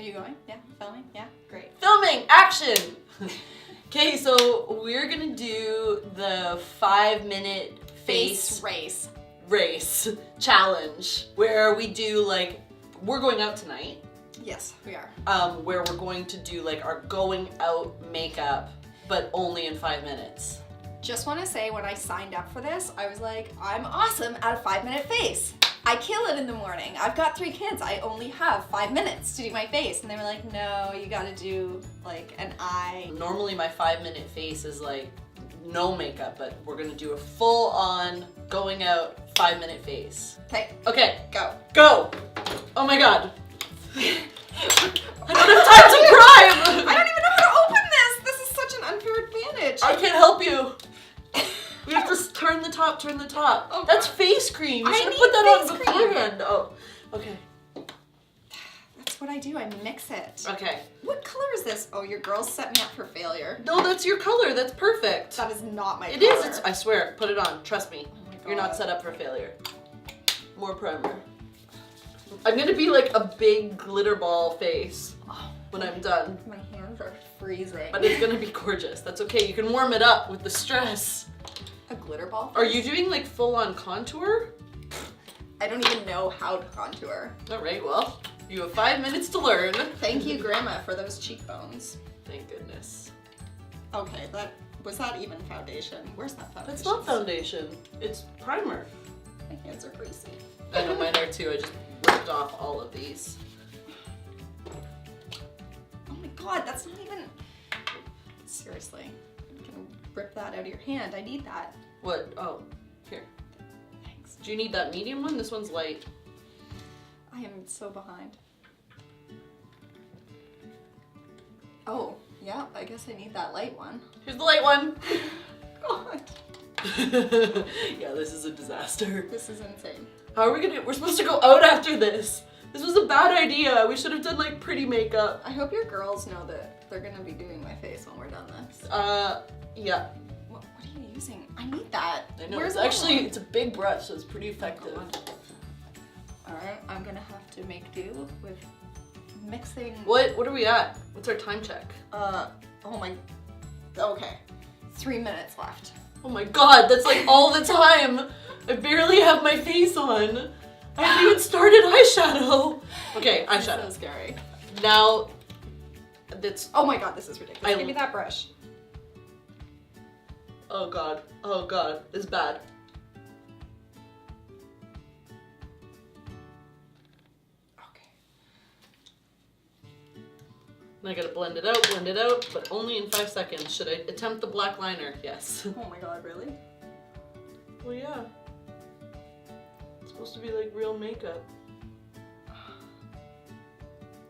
you going? Yeah, filming? Yeah, great. Filming, action! Okay, so we're gonna do the 5-minute face race. challenge where we do like, we're going out tonight. Yes, we are. Where we're going to do like our going out makeup, but only in 5 minutes. Just want to say, when I signed up for this, I was like, I'm awesome at a 5-minute face. I kill it in the morning. I've got 3 kids. I only have 5 minutes to do my face. And they were like, no, you gotta do like an eye. Normally my 5-minute face is like no makeup, but we're gonna do a full on going out 5-minute face. Okay. Okay, Go. go! Oh my god. I don't have time to prime! I don't even know how to open this. This is such an unfair advantage. I can't help you. We have to turn the top, turn the top. Oh, that's God. face cream. You I should have need put that on face cream. beforehand. Oh, okay. That's what I do. I mix it. Okay. What color is this? Oh, your girls set me up for failure. No, that's your color. That's perfect. That is not my It color. is. It's, I swear. Put it on. Trust me. Oh my God. You're not set up for failure. More primer. I'm gonna be like a big glitter ball face when I'm done. My hands are freezing. But it's gonna be gorgeous. That's okay. You can warm it up with the stress. A glitter ball? Are you doing like full on contour? I don't even know how to contour. All right, well, you have 5 minutes to learn. Thank you, Grandma, for those cheekbones. Thank goodness. Okay, was that even foundation? Where's that foundation? That's not foundation. It's primer. My hands are greasy. I know mine are too. I just ripped off all of these. Oh my God, that's not even... Seriously. You can rip that out of your hand. I need that. What? Oh, here. Thanks. Do you need that medium one? This one's light. I am so behind. Oh, yeah, I guess I need that light one. Here's the light one. God. Yeah, this is a disaster. This is insane. How are we gonna, we're supposed to go out after this. This was a bad idea. We should have done like pretty makeup. I hope your girls know that they're gonna be doing my face when we're done this. Yeah. What are you using? I need that. I know, Where's it's the actually, one? it's a big brush, so it's pretty effective. Alright, I'm gonna have to make do with mixing. What are we at? What's our time check? Oh my, okay. 3 minutes left. Oh my god, that's like all the time. I barely have my face on. I haven't even started eyeshadow. Okay, This is eyeshadow. so scary. Now, that's, Oh my god, this is ridiculous. I- Give me that brush. oh god, it's bad. Okay. And I gotta blend it out, but only in 5 seconds. Should I attempt the black liner? Yes. Oh my god, really? Well, yeah. It's supposed to be like real makeup.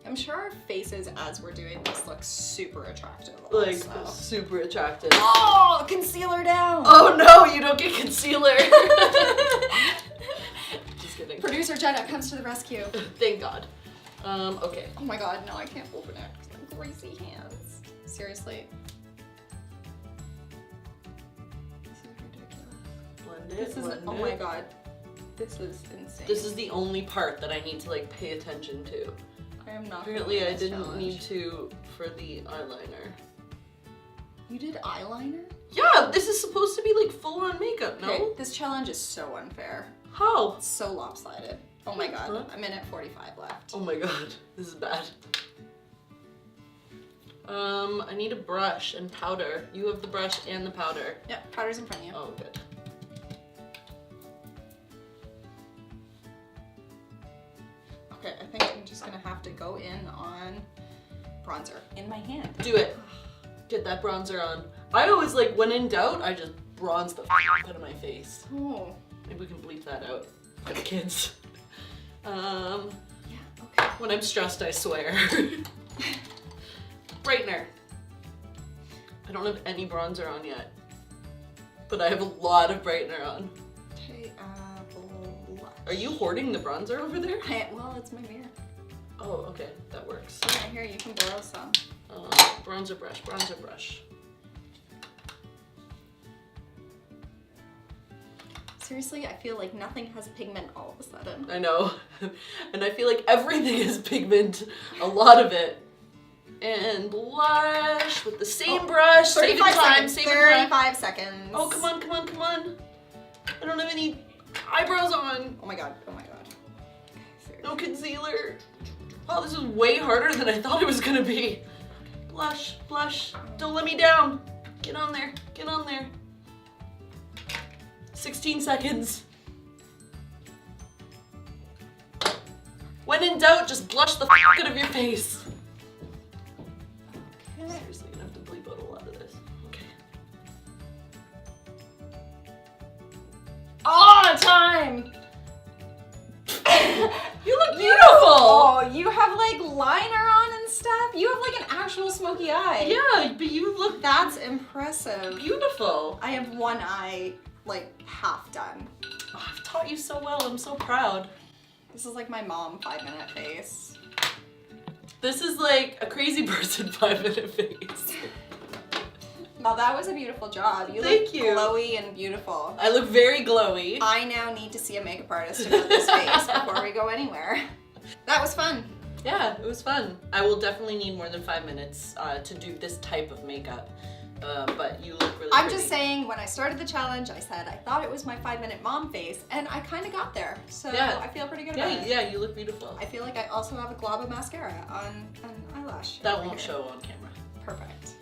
I'm sure our faces as we're doing this look super attractive. Like, also. super attractive. Oh, concealer down. Oh no, you don't get concealer. Just kidding. Producer Jenna comes to the rescue. Thank God. Okay. Oh my god, no, I can't open it because I have greasy hands. Seriously. This is ridiculous. Blend it, This is, blend oh it. my god. This is insane. This is the only part that I need to like pay attention to. I am not Apparently gonna I do this didn't challenge. need to for the eyeliner. You did eyeliner? Yeah, this is supposed to be like full on makeup, no? Okay, this challenge is so unfair. How? It's so lopsided. Oh my god, Huh? I'm in at 45 left. Oh my god, this is bad. I need a brush and powder. You have the brush and the powder. Yep, powder's in front of you. Oh, good. Okay, I think I'm just gonna have to go in on bronzer in my hand. Do it. Get that bronzer on. I always like, when in doubt, I just bronze the out of my face. Oh. Maybe we can bleep that out for the kids. Yeah, okay. When I'm stressed, I swear. Brightener. I don't have any bronzer on yet, but I have a lot of brightener on. Okay, blush. Are you hoarding the bronzer over there? Well, it's my mirror. Oh, okay, that works. Yeah, here, you can borrow some. Bronzer brush, bronzer brush. Seriously, I feel like nothing has pigment all of a sudden. I know. And I feel like everything is pigment, a lot of it. And blush with the same brush, saving time, saving time. 35 seconds. Oh, come on, come on, come on. I don't have any eyebrows on. Oh my god, oh my god. No concealer. Oh, this is way harder than I thought it was gonna be. Blush, blush, don't let me down. Get on there, get on there. 16 seconds. When in doubt, just blush the f out of your face. I'm seriously gonna have to bleep out a lot of this. Okay. Oh, time! You look beautiful! Oh, you have like liner on and stuff? You have like an actual smoky eye. Yeah, but you look That's impressive. beautiful. I have one eye like half done. Oh, I've taught you so well, I'm so proud. This is like my mom 5-minute face. This is like a crazy person 5-minute face. Well, that was a beautiful job. You Thank look you. glowy and beautiful. I look very glowy. I now need to see a makeup artist about this face before we go anywhere. That was fun. Yeah, it was fun. I will definitely need more than 5 minutes to do this type of makeup. But you look really I'm pretty. just saying, when I started the challenge, I said I thought it was my 5-minute mom face, and I kind of got there. So Yeah. I feel pretty good about it. Yeah, you look beautiful. I feel like I also have a glob of mascara on an eyelash. That over won't here. show on camera. Perfect.